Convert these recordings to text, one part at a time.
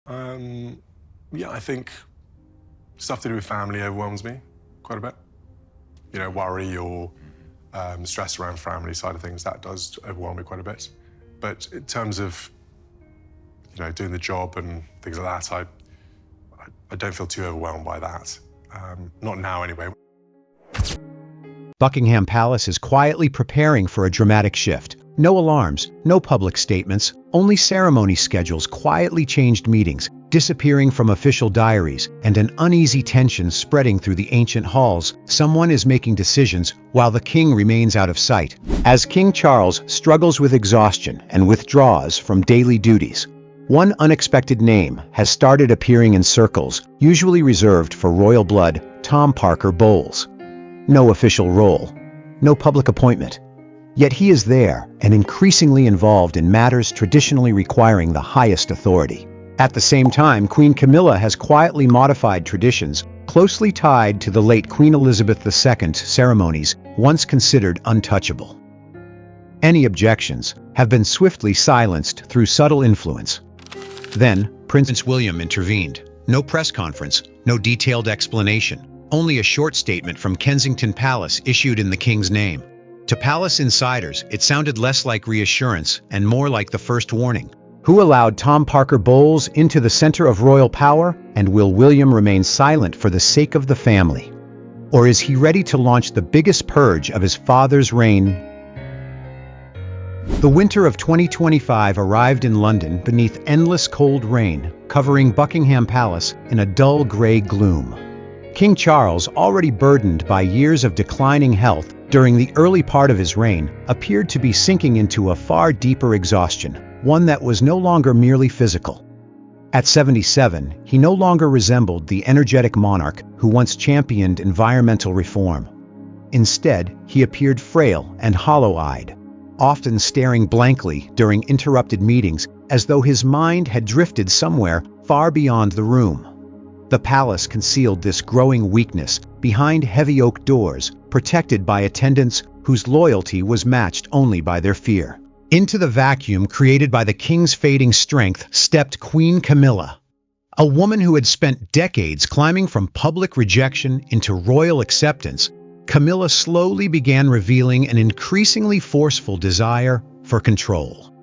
Um, yeah, I think stuff to do with family overwhelms me quite a bit. You know, worry or stress around family side of things, that does overwhelm me quite a bit. But in terms of, you know, doing the job and things like that, I don't feel too overwhelmed by that. Not now, anyway. Buckingham Palace is quietly preparing for a dramatic shift. No alarms, no public statements, only ceremony schedules quietly changed meetings, disappearing from official diaries, and an uneasy tension spreading through the ancient halls. Someone is making decisions while the king remains out of sight. As King Charles struggles with exhaustion and withdraws from daily duties, one unexpected name has started appearing in circles, usually reserved for royal blood: Tom Parker Bowles. No official role, no public appointment. Yet he is there and increasingly involved in matters traditionally requiring the highest authority. At the same time, Queen Camilla has quietly modified traditions closely tied to the late Queen Elizabeth II's ceremonies, once considered untouchable. Any objections have been swiftly silenced through subtle influence. Then, Prince William intervened. No press conference, no detailed explanation. Only a short statement from Kensington Palace issued in the king's name. To palace insiders, it sounded less like reassurance and more like the first warning. Who allowed Tom Parker Bowles into the center of royal power, and will William remain silent for the sake of the family? Or is he ready to launch the biggest purge of his father's reign? The winter of 2025 arrived in London beneath endless cold rain, covering Buckingham Palace in a dull grey gloom. King Charles, already burdened by years of declining health during the early part of his reign, appeared to be sinking into a far deeper exhaustion, one that was no longer merely physical. At 77, he no longer resembled the energetic monarch who once championed environmental reform. Instead, he appeared frail and hollow-eyed, often staring blankly during interrupted meetings as though his mind had drifted somewhere far beyond the room. The palace concealed this growing weakness behind heavy oak doors, protected by attendants whose loyalty was matched only by their fear. Into the vacuum created by the king's fading strength stepped Queen Camilla, a woman who had spent decades climbing from public rejection into royal acceptance. Camilla slowly began revealing an increasingly forceful desire for control.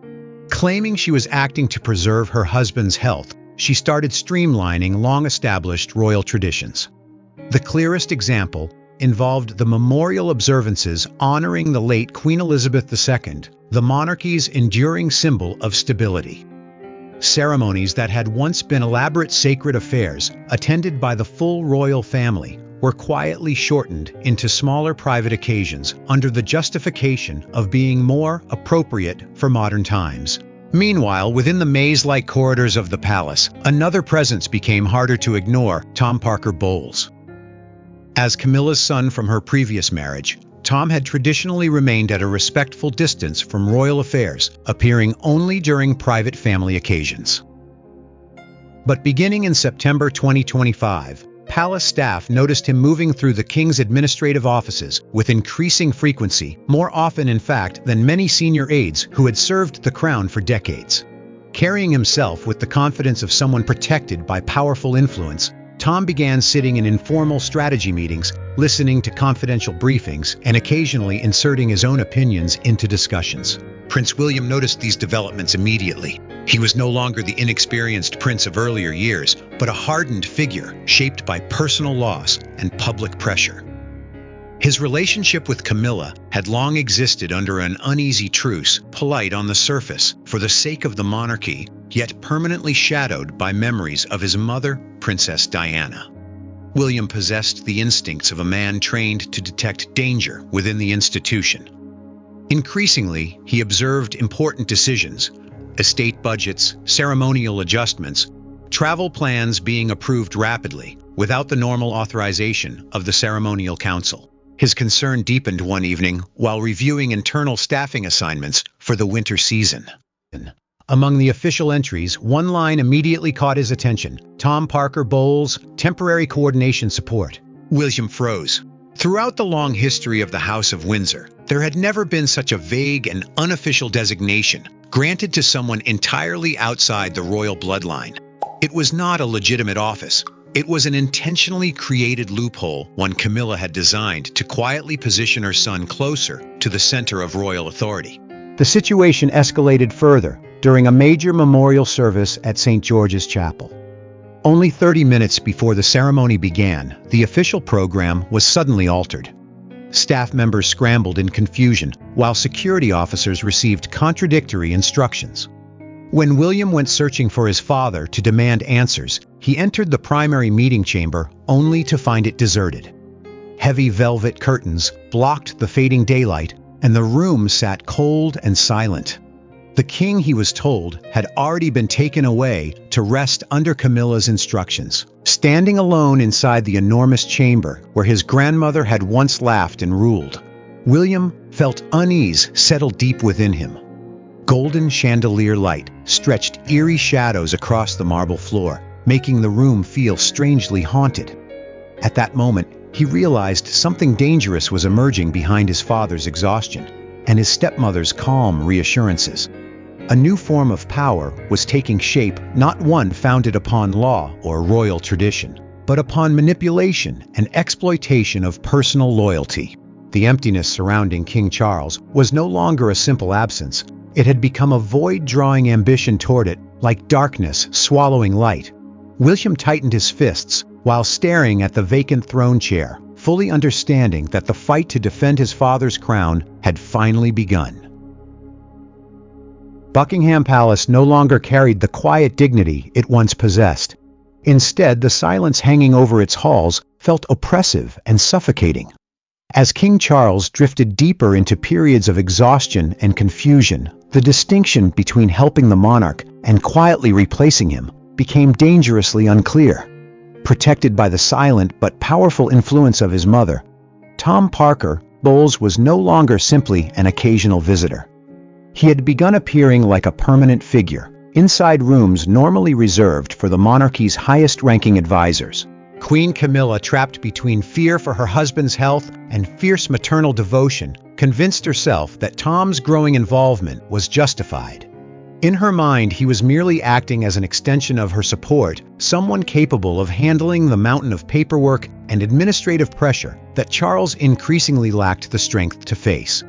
Claiming she was acting to preserve her husband's health, she started streamlining long-established royal traditions. The clearest example involved the memorial observances honoring the late Queen Elizabeth II, the monarchy's enduring symbol of stability. Ceremonies that had once been elaborate sacred affairs, attended by the full royal family, were quietly shortened into smaller private occasions under the justification of being more appropriate for modern times. Meanwhile, within the maze-like corridors of the palace, another presence became harder to ignore: Tom Parker Bowles. As Camilla's son from her previous marriage, Tom had traditionally remained at a respectful distance from royal affairs, appearing only during private family occasions. But beginning in September 2025, palace staff noticed him moving through the king's administrative offices with increasing frequency, more often in fact than many senior aides who had served the crown for decades. Carrying himself with the confidence of someone protected by powerful influence, Tom began sitting in informal strategy meetings, listening to confidential briefings, and occasionally inserting his own opinions into discussions. Prince William noticed these developments immediately. He was no longer the inexperienced prince of earlier years, but a hardened figure shaped by personal loss and public pressure. His relationship with Camilla had long existed under an uneasy truce, polite on the surface for the sake of the monarchy, yet permanently shadowed by memories of his mother, Princess Diana. William possessed the instincts of a man trained to detect danger within the institution. Increasingly, he observed important decisions: estate budgets, ceremonial adjustments, travel plans being approved rapidly without the normal authorization of the Ceremonial Council. His concern deepened one evening while reviewing internal staffing assignments for the winter season. Among the official entries, one line immediately caught his attention: Tom Parker Bowles, temporary coordination support. William froze. Throughout the long history of the House of Windsor, there had never been such a vague and unofficial designation granted to someone entirely outside the royal bloodline. It was not a legitimate office. It was an intentionally created loophole one Camilla had designed to quietly position her son closer to the center of royal authority. The situation escalated further during a major memorial service at St. George's Chapel. Only 30 minutes before the ceremony began, the official program was suddenly altered. Staff members scrambled in confusion, while security officers received contradictory instructions. When William went searching for his father to demand answers, he entered the primary meeting chamber only to find it deserted. Heavy velvet curtains blocked the fading daylight, and the room sat cold and silent. The king, he was told, had already been taken away to rest under Camilla's instructions. Standing alone inside the enormous chamber where his grandmother had once laughed and ruled, William felt unease settle deep within him. Golden chandelier light stretched eerie shadows across the marble floor, making the room feel strangely haunted. At that moment, he realized something dangerous was emerging behind his father's exhaustion and his stepmother's calm reassurances. A new form of power was taking shape, not one founded upon law or royal tradition, but upon manipulation and exploitation of personal loyalty. The emptiness surrounding King Charles was no longer a simple absence. It had become a void drawing ambition toward it, like darkness swallowing light. William tightened his fists while staring at the vacant throne chair, fully understanding that the fight to defend his father's crown had finally begun. Buckingham Palace no longer carried the quiet dignity it once possessed. Instead, the silence hanging over its halls felt oppressive and suffocating. As King Charles drifted deeper into periods of exhaustion and confusion, the distinction between helping the monarch and quietly replacing him became dangerously unclear. Protected by the silent but powerful influence of his mother, Tom Parker Bowles was no longer simply an occasional visitor. He had begun appearing like a permanent figure, inside rooms normally reserved for the monarchy's highest-ranking advisors. Queen Camilla, trapped between fear for her husband's health and fierce maternal devotion, convinced herself that Tom's growing involvement was justified. In her mind, he was merely acting as an extension of her support, someone capable of handling the mountain of paperwork and administrative pressure that Charles increasingly lacked the strength to face.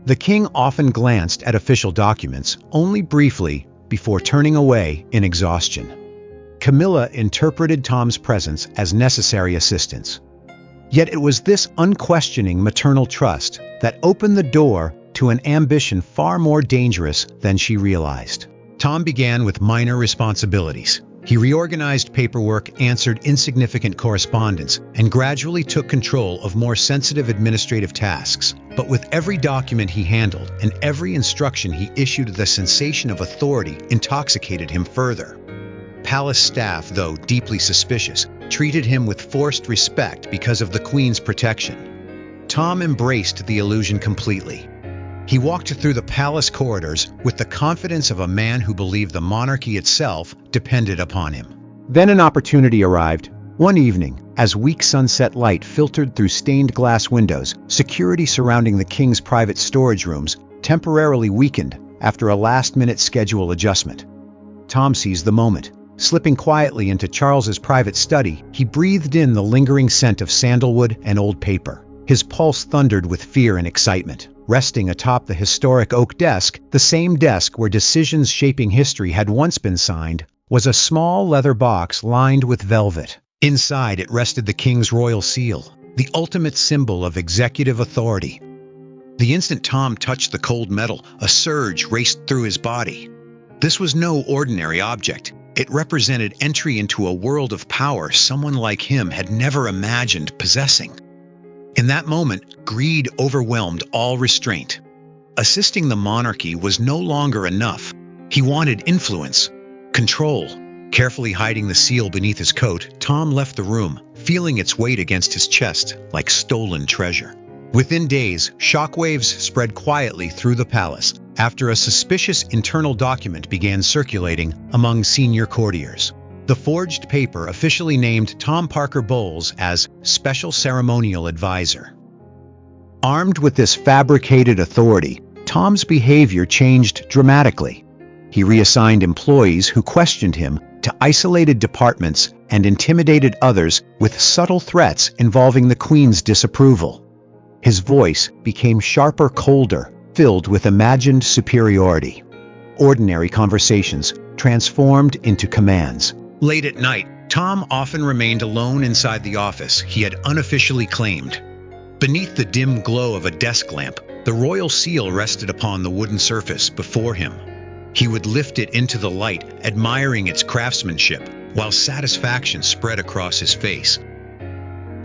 The king often glanced at official documents, only briefly, before turning away in exhaustion. Camilla interpreted Tom's presence as necessary assistance. Yet it was this unquestioning maternal trust that opened the door to an ambition far more dangerous than she realized. Tom began with minor responsibilities. He reorganized paperwork, answered insignificant correspondence, and gradually took control of more sensitive administrative tasks. But with every document he handled and every instruction he issued, the sensation of authority intoxicated him further. Palace staff, though deeply suspicious, treated him with forced respect because of the Queen's protection. Tom embraced the illusion completely. He walked through the palace corridors with the confidence of a man who believed the monarchy itself depended upon him. Then an opportunity arrived. One evening, as weak sunset light filtered through stained glass windows, security surrounding the king's private storage rooms temporarily weakened after a last-minute schedule adjustment. Tom seized the moment. Slipping quietly into Charles's private study, he breathed in the lingering scent of sandalwood and old paper. His pulse thundered with fear and excitement. Resting atop the historic oak desk, the same desk where decisions shaping history had once been signed, was a small leather box lined with velvet. Inside it rested the king's royal seal, the ultimate symbol of executive authority. The instant Tom touched the cold metal, a surge raced through his body. This was no ordinary object. It represented entry into a world of power someone like him had never imagined possessing. In that moment, greed overwhelmed all restraint. Assisting the monarchy was no longer enough. He wanted influence, control. Carefully hiding the seal beneath his coat, Tom left the room, feeling its weight against his chest like stolen treasure. Within days, shockwaves spread quietly through the palace after a suspicious internal document began circulating among senior courtiers. The forged paper officially named Tom Parker Bowles as Special Ceremonial Advisor. Armed with this fabricated authority, Tom's behavior changed dramatically. He reassigned employees who questioned him to isolated departments and intimidated others with subtle threats involving the Queen's disapproval. His voice became sharper, colder, filled with imagined superiority. Ordinary conversations transformed into commands. Late at night, Tom often remained alone inside the office he had unofficially claimed. Beneath the dim glow of a desk lamp, the royal seal rested upon the wooden surface before him. He would lift it into the light, admiring its craftsmanship, while satisfaction spread across his face.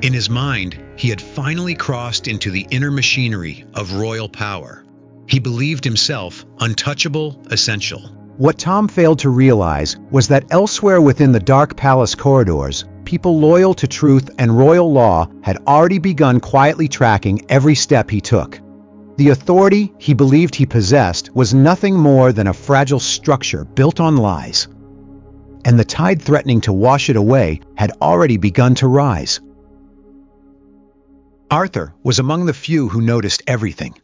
In his mind, he had finally crossed into the inner machinery of royal power. He believed himself untouchable, essential. What Tom failed to realize was that elsewhere within the dark palace corridors, people loyal to truth and royal law had already begun quietly tracking every step he took. The authority he believed he possessed was nothing more than a fragile structure built on lies. And the tide threatening to wash it away had already begun to rise. Arthur was among the few who noticed everything.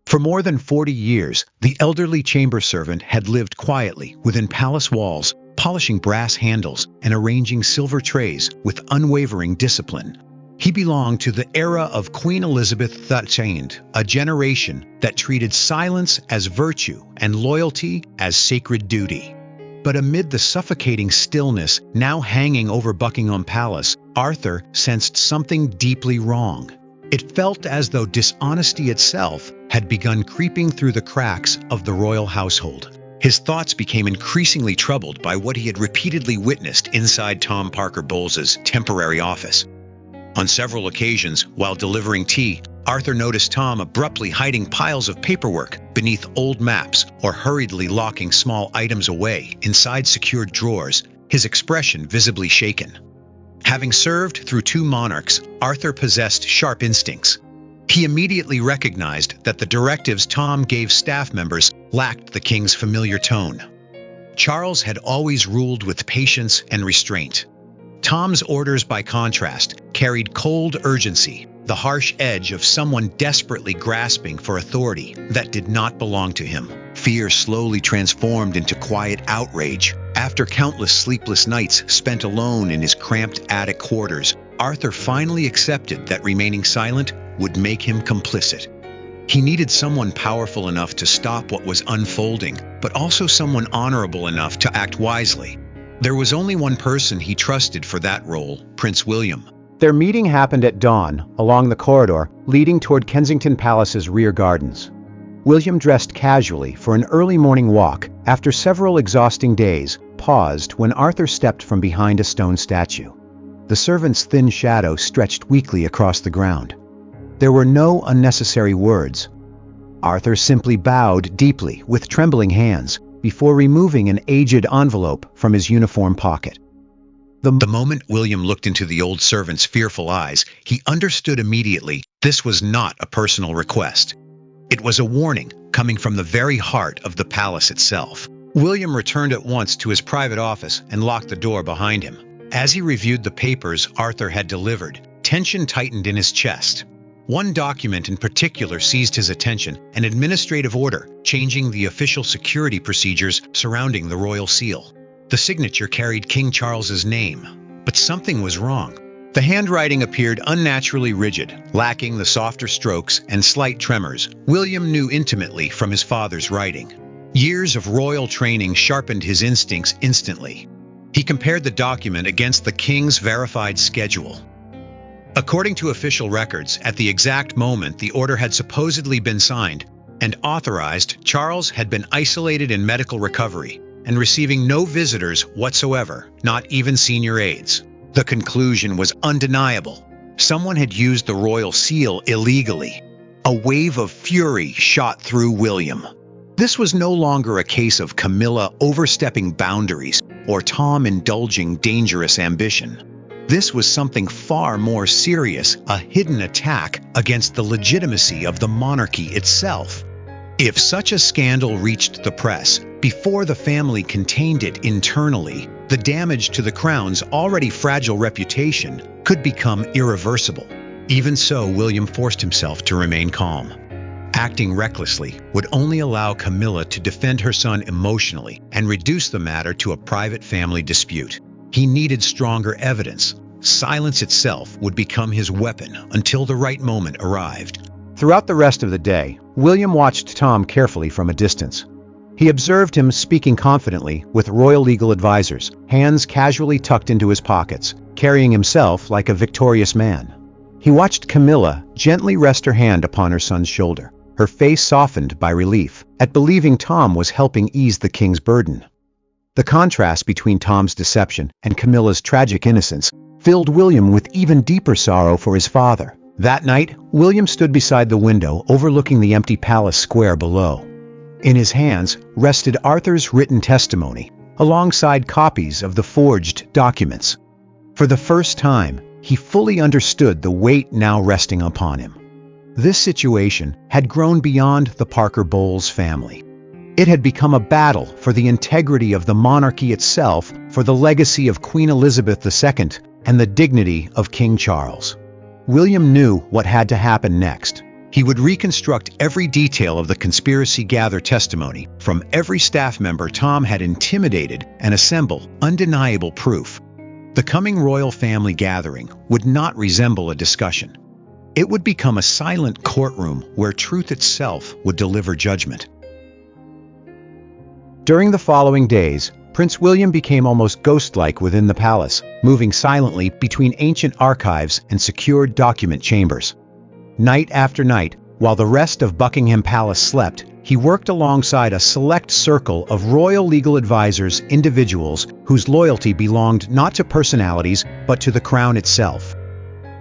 For more than 40 years, the elderly chamber servant had lived quietly within palace walls, polishing brass handles and arranging silver trays with unwavering discipline. He belonged to the era of Queen Elizabeth II, a generation that treated silence as virtue and loyalty as sacred duty. But amid the suffocating stillness now hanging over Buckingham Palace, Arthur sensed something deeply wrong. It felt as though dishonesty itself had begun creeping through the cracks of the royal household. His thoughts became increasingly troubled by what he had repeatedly witnessed inside Tom Parker Bowles's temporary office. On several occasions, while delivering tea, Arthur noticed Tom abruptly hiding piles of paperwork beneath old maps or hurriedly locking small items away inside secured drawers, his expression visibly shaken. Having served through 2 monarchs, Arthur possessed sharp instincts. He immediately recognized that the directives Tom gave staff members lacked the king's familiar tone. Charles had always ruled with patience and restraint. Tom's orders, by contrast, carried cold urgency, the harsh edge of someone desperately grasping for authority that did not belong to him. Fear slowly transformed into quiet outrage. After countless sleepless nights spent alone in his cramped attic quarters, Arthur finally accepted that remaining silent would make him complicit. He needed someone powerful enough to stop what was unfolding, but also someone honorable enough to act wisely. There was only one person he trusted for that role, Prince William. Their meeting happened at dawn, along the corridor leading toward Kensington Palace's rear gardens. William, dressed casually for an early morning walk after several exhausting days, paused when Arthur stepped from behind a stone statue. The servant's thin shadow stretched weakly across the ground. There were no unnecessary words. Arthur simply bowed deeply with trembling hands before removing an aged envelope from his uniform pocket. The moment William looked into the old servant's fearful eyes, he understood immediately this was not a personal request. It was a warning coming from the very heart of the palace itself. William returned at once to his private office and locked the door behind him. As he reviewed the papers Arthur had delivered, tension tightened in his chest. One document in particular seized his attention, an administrative order changing the official security procedures surrounding the royal seal. The signature carried King Charles's name, but something was wrong. The handwriting appeared unnaturally rigid, lacking the softer strokes and slight tremors William knew intimately from his father's writing. Years of royal training sharpened his instincts instantly. He compared the document against the king's verified schedule. According to official records, at the exact moment the order had supposedly been signed and authorized, Charles had been isolated in medical recovery and receiving no visitors whatsoever, not even senior aides. The conclusion was undeniable. Someone had used the royal seal illegally. A wave of fury shot through William. This was no longer a case of Camilla overstepping boundaries or Tom indulging dangerous ambition. This was something far more serious, a hidden attack against the legitimacy of the monarchy itself. If such a scandal reached the press, before the family contained it internally, the damage to the crown's already fragile reputation could become irreversible. Even so, William forced himself to remain calm. acting recklessly would only allow Camilla to defend her son emotionally and reduce the matter to a private family dispute. He needed stronger evidence. Silence itself would become his weapon until the right moment arrived. Throughout the rest of the day, William watched Tom carefully from a distance. He observed him speaking confidently with royal legal advisors, hands casually tucked into his pockets, carrying himself like a victorious man. He watched Camilla gently rest her hand upon her son's shoulder, her face softened by relief at believing Tom was helping ease the king's burden. The contrast between Tom's deception and Camilla's tragic innocence filled William with even deeper sorrow for his father. That night, William stood beside the window overlooking the empty palace square below. In his hands rested Arthur's written testimony, alongside copies of the forged documents. For the first time, he fully understood the weight now resting upon him. This situation had grown beyond the Parker Bowles family. It had become a battle for the integrity of the monarchy itself, for the legacy of Queen Elizabeth II, and the dignity of King Charles. William knew what had to happen next. He would reconstruct every detail of the conspiracy-gather testimony from every staff member Tom had intimidated and assemble undeniable proof. The coming royal family gathering would not resemble a discussion. It would become a silent courtroom where truth itself would deliver judgment. During the following days, Prince William became almost ghost-like within the palace, moving silently between ancient archives and secured document chambers. Night after night, while the rest of Buckingham Palace slept, he worked alongside a select circle of royal legal advisors, individuals whose loyalty belonged not to personalities but to the crown itself.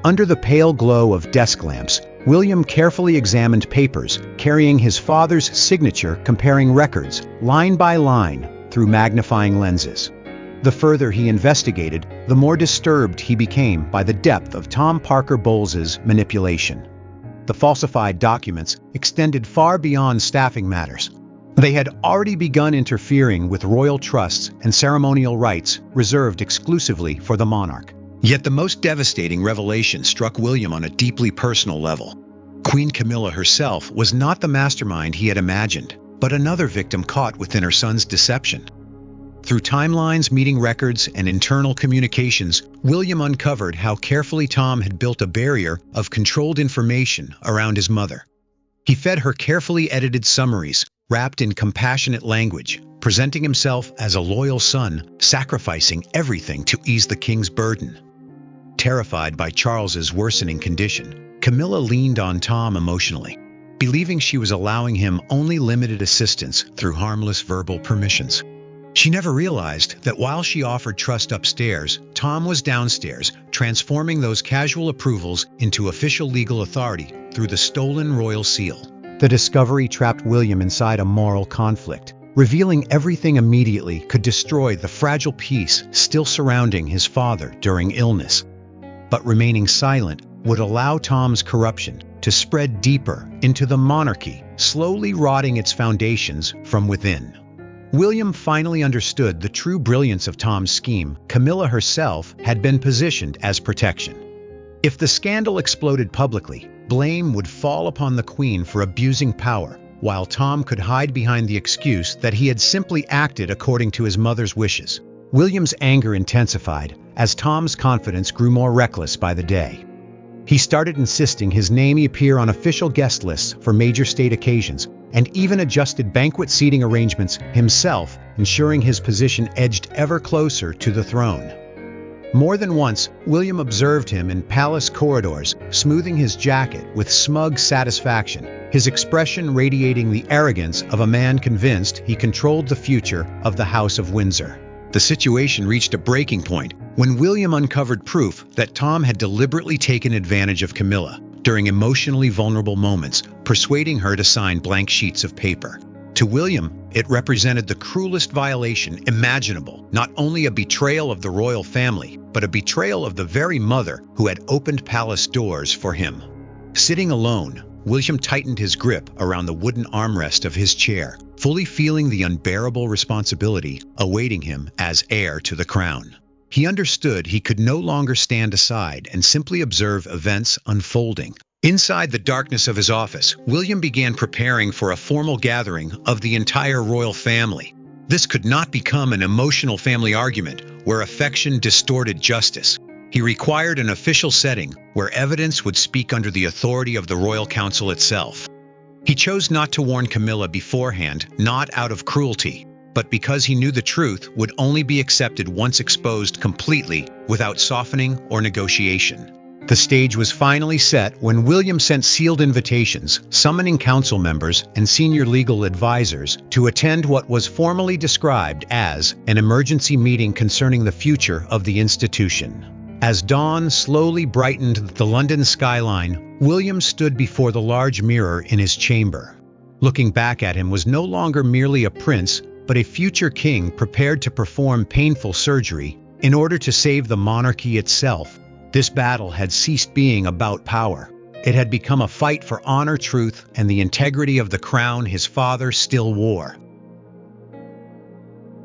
Under the pale glow of desk lamps, William carefully examined papers, carrying his father's signature, comparing records, line by line, through magnifying lenses. The further he investigated, the more disturbed he became by the depth of Tom Parker Bowles' manipulation. The falsified documents extended far beyond staffing matters. They had already begun interfering with royal trusts and ceremonial rites reserved exclusively for the monarch. Yet the most devastating revelation struck William on a deeply personal level. Queen Camilla herself was not the mastermind he had imagined, but another victim caught within her son's deception. Through timelines, meeting records, and internal communications, William uncovered how carefully Tom had built a barrier of controlled information around his mother. He fed her carefully edited summaries, wrapped in compassionate language, presenting himself as a loyal son, sacrificing everything to ease the king's burden. Terrified by Charles's worsening condition, Camilla leaned on Tom emotionally, believing she was allowing him only limited assistance through harmless verbal permissions. She never realized that while she offered trust upstairs, Tom was downstairs, transforming those casual approvals into official legal authority through the stolen royal seal. The discovery trapped William inside a moral conflict. Revealing everything immediately could destroy the fragile peace still surrounding his father during illness. But remaining silent would allow Tom's corruption to spread deeper into the monarchy, slowly rotting its foundations from within. William finally understood the true brilliance of Tom's scheme. Camilla herself had been positioned as protection. If the scandal exploded publicly, blame would fall upon the Queen for abusing power, while Tom could hide behind the excuse that he had simply acted according to his mother's wishes. William's anger intensified as Tom's confidence grew more reckless by the day. He started insisting his name appear on official guest lists for major state occasions, and even adjusted banquet seating arrangements himself, ensuring his position edged ever closer to the throne. More than once, William observed him in palace corridors, smoothing his jacket with smug satisfaction, his expression radiating the arrogance of a man convinced he controlled the future of the House of Windsor. The situation reached a breaking point when William uncovered proof that Tom had deliberately taken advantage of Camilla during emotionally vulnerable moments, persuading her to sign blank sheets of paper. To William, it represented the cruelest violation imaginable, not only a betrayal of the royal family, but a betrayal of the very mother who had opened palace doors for him. Sitting alone, William tightened his grip around the wooden armrest of his chair, fully feeling the unbearable responsibility awaiting him as heir to the crown. He understood he could no longer stand aside and simply observe events unfolding, Inside the darkness of his office, William began preparing for a formal gathering of the entire royal family. This could not become an emotional family argument where affection distorted justice. He required an official setting where evidence would speak under the authority of the royal council itself. He chose not to warn Camilla beforehand, not out of cruelty, but because he knew the truth would only be accepted once exposed completely without softening or negotiation. The stage was finally set when William sent sealed invitations, summoning council members and senior legal advisors to attend what was formally described as an emergency meeting concerning the future of the institution. As dawn slowly brightened the London skyline, William stood before the large mirror in his chamber. Looking back at him was no longer merely a prince, but a future king prepared to perform painful surgery in order to save the monarchy itself. This battle had ceased being about power. It had become a fight for honor, truth, and the integrity of the crown his father still wore.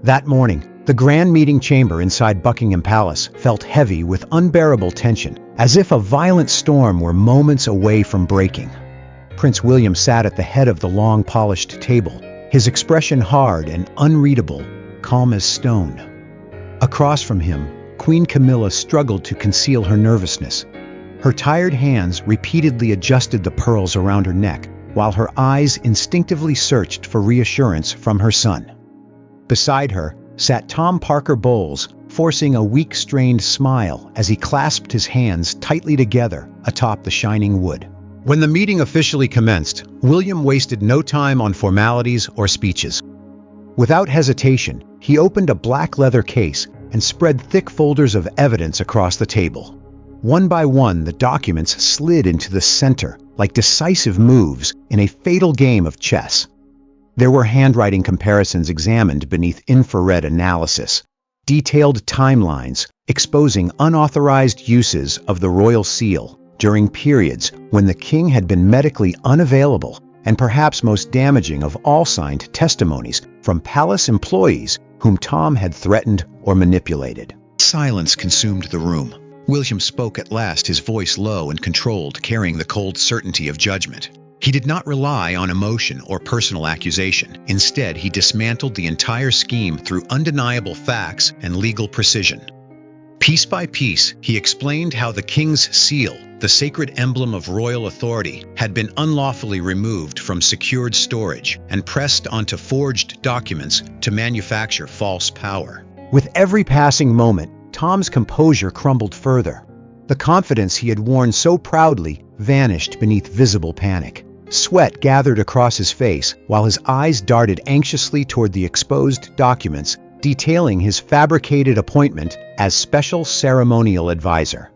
That morning, the grand meeting chamber inside Buckingham Palace felt heavy with unbearable tension, as if a violent storm were moments away from breaking. Prince William sat at the head of the long polished table, his expression hard and unreadable, calm as stone. Across from him, Queen Camilla struggled to conceal her nervousness. Her tired hands repeatedly adjusted the pearls around her neck, while her eyes instinctively searched for reassurance from her son. Beside her sat Tom Parker Bowles, forcing a weak, strained smile as he clasped his hands tightly together atop the shining wood. When the meeting officially commenced, William wasted no time on formalities or speeches. Without hesitation, he opened a black leather case and spread thick folders of evidence across the table. One by one, the documents slid into the center, like decisive moves in a fatal game of chess. There were handwriting comparisons examined beneath infrared analysis, detailed timelines exposing unauthorized uses of the royal seal during periods when the king had been medically unavailable, and perhaps most damaging of all, signed testimonies from palace employees whom Tom had threatened or manipulated. Silence consumed the room. William spoke at last, his voice low and controlled, carrying the cold certainty of judgment. He did not rely on emotion or personal accusation. Instead, he dismantled the entire scheme through undeniable facts and legal precision. Piece by piece, he explained how the king's seal, the sacred emblem of royal authority, had been unlawfully removed from secured storage and pressed onto forged documents to manufacture false power. With every passing moment, Tom's composure crumbled further. The confidence he had worn so proudly vanished beneath visible panic. Sweat gathered across his face while his eyes darted anxiously toward the exposed documents detailing his fabricated appointment as Special Ceremonial Advisor.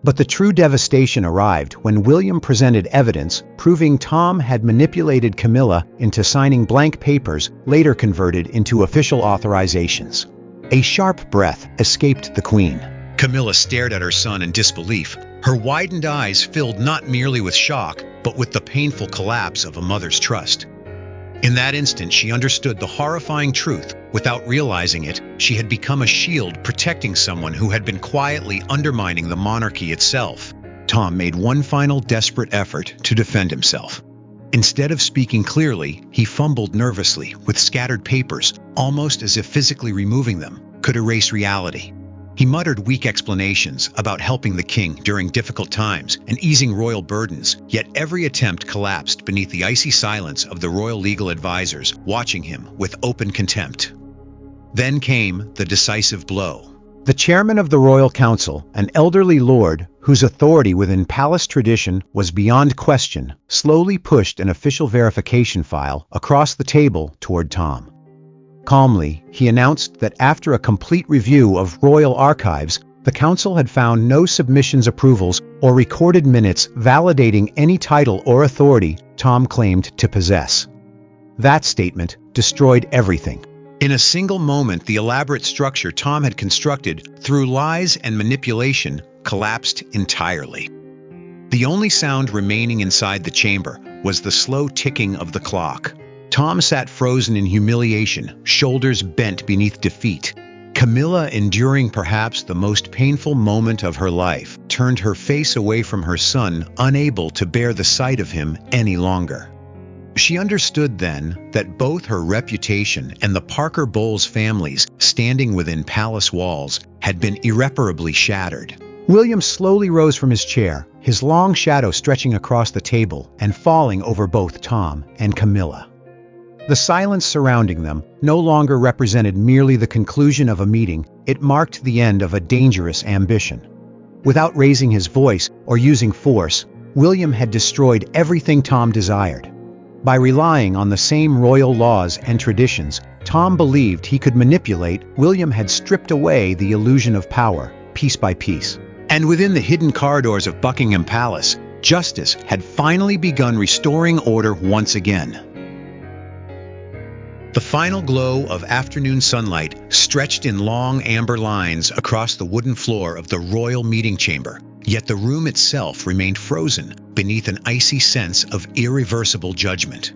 But the true devastation arrived when William presented evidence proving Tom had manipulated Camilla into signing blank papers later converted into official authorizations. A sharp breath escaped the Queen. Camilla stared at her son in disbelief, her widened eyes filled not merely with shock, but with the painful collapse of a mother's trust. In that instant, she understood the horrifying truth. Without realizing it, she had become a shield protecting someone who had been quietly undermining the monarchy itself. Tom made one final desperate effort to defend himself. Instead of speaking clearly, he fumbled nervously with scattered papers, almost as if physically removing them could erase reality. He muttered weak explanations about helping the king during difficult times and easing royal burdens, yet every attempt collapsed beneath the icy silence of the royal legal advisors watching him with open contempt. Then came the decisive blow. The chairman of the Royal Council, an elderly lord whose authority within palace tradition was beyond question, slowly pushed an official verification file across the table toward Tom. Calmly, he announced that after a complete review of royal archives, the council had found no submissions, approvals, or recorded minutes validating any title or authority Tom claimed to possess. That statement destroyed everything. In a single moment, the elaborate structure Tom had constructed through lies and manipulation collapsed entirely. The only sound remaining inside the chamber was the slow ticking of the clock. Tom sat frozen in humiliation, shoulders bent beneath defeat. Camilla, enduring perhaps the most painful moment of her life, turned her face away from her son, unable to bear the sight of him any longer. She understood then that both her reputation and the Parker Bowles families standing within palace walls had been irreparably shattered. William slowly rose from his chair, his long shadow stretching across the table and falling over both Tom and Camilla. The silence surrounding them no longer represented merely the conclusion of a meeting, it marked the end of a dangerous ambition. Without raising his voice or using force, William had destroyed everything Tom desired. By relying on the same royal laws and traditions Tom believed he could manipulate, William had stripped away the illusion of power, piece by piece. And within the hidden corridors of Buckingham Palace, justice had finally begun restoring order once again. The final glow of afternoon sunlight stretched in long amber lines across the wooden floor of the royal meeting chamber, yet the room itself remained frozen beneath an icy sense of irreversible judgment.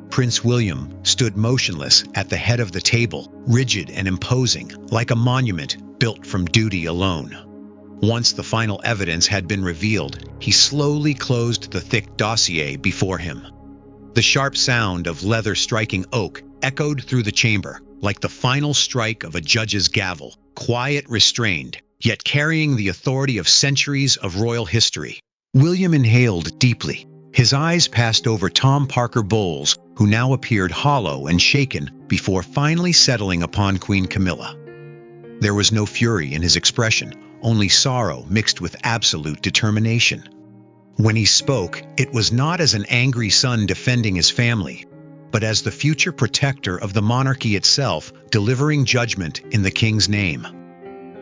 Prince William stood motionless at the head of the table, rigid and imposing, like a monument built from duty alone. Once the final evidence had been revealed, he slowly closed the thick dossier before him. The sharp sound of leather striking oak echoed through the chamber, like the final strike of a judge's gavel, quiet, restrained, yet carrying the authority of centuries of royal history. William inhaled deeply. His eyes passed over Tom Parker Bowles, who now appeared hollow and shaken, before finally settling upon Queen Camilla. There was no fury in his expression, only sorrow mixed with absolute determination. When he spoke, it was not as an angry son defending his family, but as the future protector of the monarchy itself, delivering judgment in the king's name.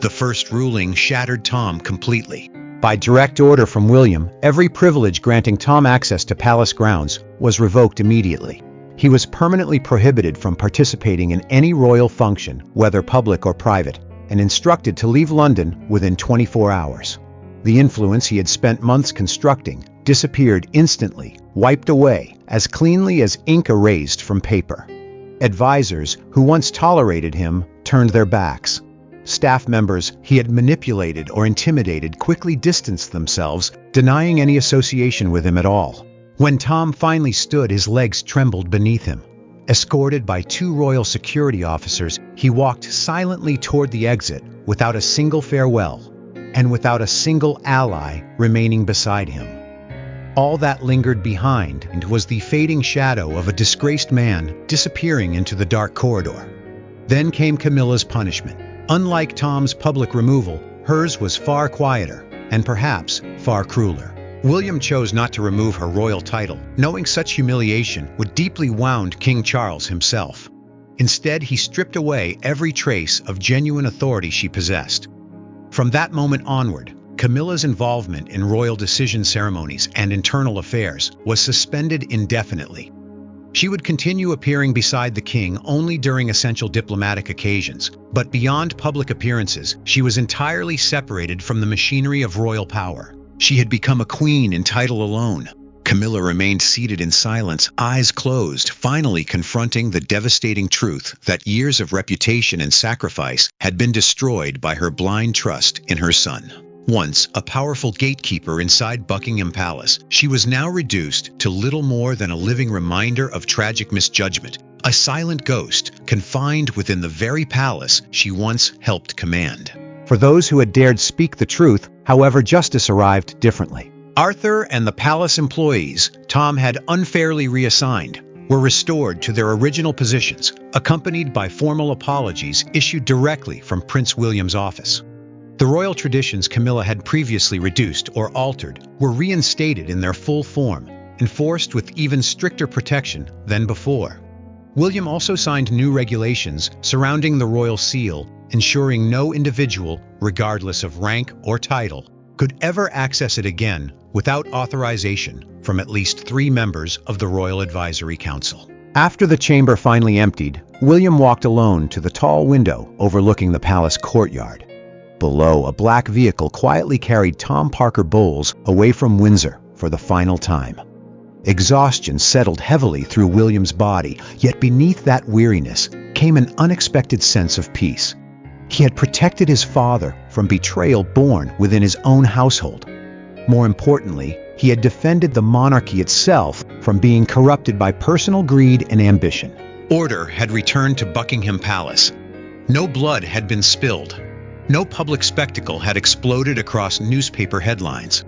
The first ruling shattered Tom completely. By direct order from William, every privilege granting Tom access to palace grounds was revoked immediately. He was permanently prohibited from participating in any royal function, whether public or private, and instructed to leave London within 24 hours. The influence he had spent months constructing disappeared instantly, wiped away, as cleanly as ink erased from paper. Advisors who once tolerated him turned their backs. Staff members he had manipulated or intimidated quickly distanced themselves, denying any association with him at all. When Tom finally stood, his legs trembled beneath him. Escorted by 2 royal security officers, he walked silently toward the exit without a single farewell, and without a single ally remaining beside him. All that lingered behind was the fading shadow of a disgraced man disappearing into the dark corridor. Then came Camilla's punishment. Unlike Tom's public removal, hers was far quieter and perhaps far crueler. William chose not to remove her royal title, knowing such humiliation would deeply wound King Charles himself. Instead, he stripped away every trace of genuine authority she possessed. From that moment onward, Camilla's involvement in royal decision ceremonies and internal affairs was suspended indefinitely. She would continue appearing beside the king only during essential diplomatic occasions, but beyond public appearances, she was entirely separated from the machinery of royal power. She had become a queen in title alone. Camilla remained seated in silence, eyes closed, finally confronting the devastating truth that years of reputation and sacrifice had been destroyed by her blind trust in her son. Once a powerful gatekeeper inside Buckingham Palace, she was now reduced to little more than a living reminder of tragic misjudgment, a silent ghost confined within the very palace she once helped command. For those who had dared speak the truth, however, justice arrived differently. Arthur and the palace employees Tom had unfairly reassigned were restored to their original positions, accompanied by formal apologies issued directly from Prince William's office. The royal traditions Camilla had previously reduced or altered were reinstated in their full form, enforced with even stricter protection than before. William also signed new regulations surrounding the royal seal, ensuring no individual, regardless of rank or title, could ever access it again without authorization from at least 3 members of the Royal Advisory Council. After the chamber finally emptied, William walked alone to the tall window overlooking the palace courtyard. Below, a black vehicle quietly carried Tom Parker Bowles away from Windsor for the final time. Exhaustion settled heavily through William's body, yet beneath that weariness came an unexpected sense of peace. He had protected his father from betrayal born within his own household. More importantly, he had defended the monarchy itself from being corrupted by personal greed and ambition. Order had returned to Buckingham Palace. No blood had been spilled. No public spectacle had exploded across newspaper headlines.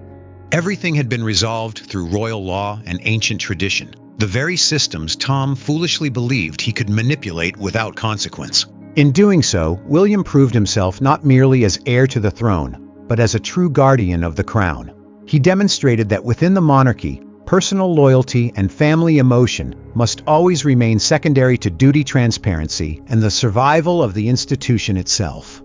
Everything had been resolved through royal law and ancient tradition, the very systems Tom foolishly believed he could manipulate without consequence. In doing so, William proved himself not merely as heir to the throne, but as a true guardian of the crown. He demonstrated that within the monarchy, personal loyalty and family emotion must always remain secondary to duty, transparency, and the survival of the institution itself.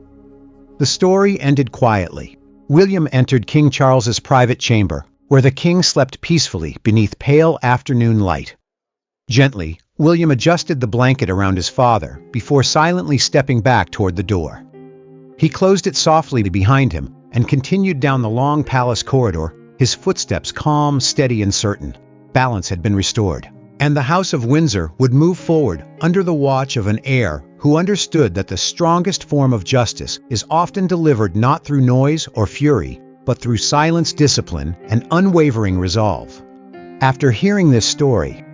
The story ended quietly. William entered King Charles's private chamber, where the king slept peacefully beneath pale afternoon light. Gently, William adjusted the blanket around his father before silently stepping back toward the door. He closed it softly behind him and continued down the long palace corridor, his footsteps calm, steady, and certain. Balance had been restored, and the House of Windsor would move forward under the watch of an heir who understood that the strongest form of justice is often delivered not through noise or fury, but through silence, discipline, and unwavering resolve. After hearing this story,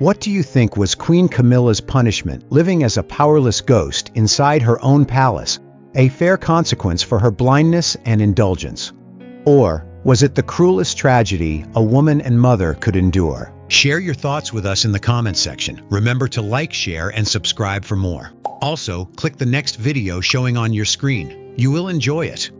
what do you think was Queen Camilla's punishment, living as a powerless ghost inside her own palace, a fair consequence for her blindness and indulgence? Or was it the cruelest tragedy a woman and mother could endure? Share your thoughts with us in the comments section. Remember to like, share, and subscribe for more. Also, click the next video showing on your screen. You will enjoy it.